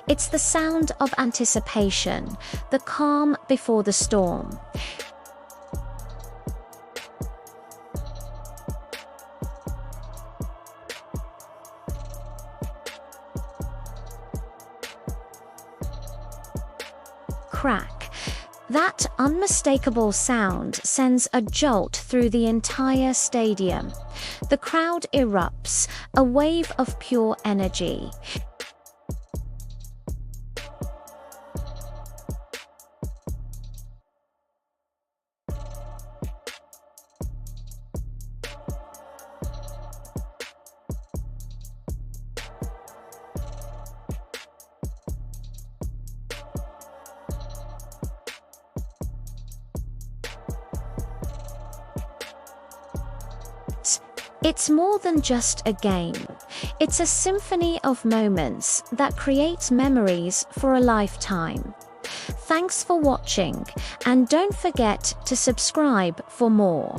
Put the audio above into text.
It's the sound of anticipation, the calm before the storm. Crack. That unmistakable sound sends a jolt through the entire stadium. The crowd erupts, a wave of pure energy. It's more than just a game. It's a symphony of moments that creates memories for a lifetime. Thanks for watching, and don't forget to subscribe for more.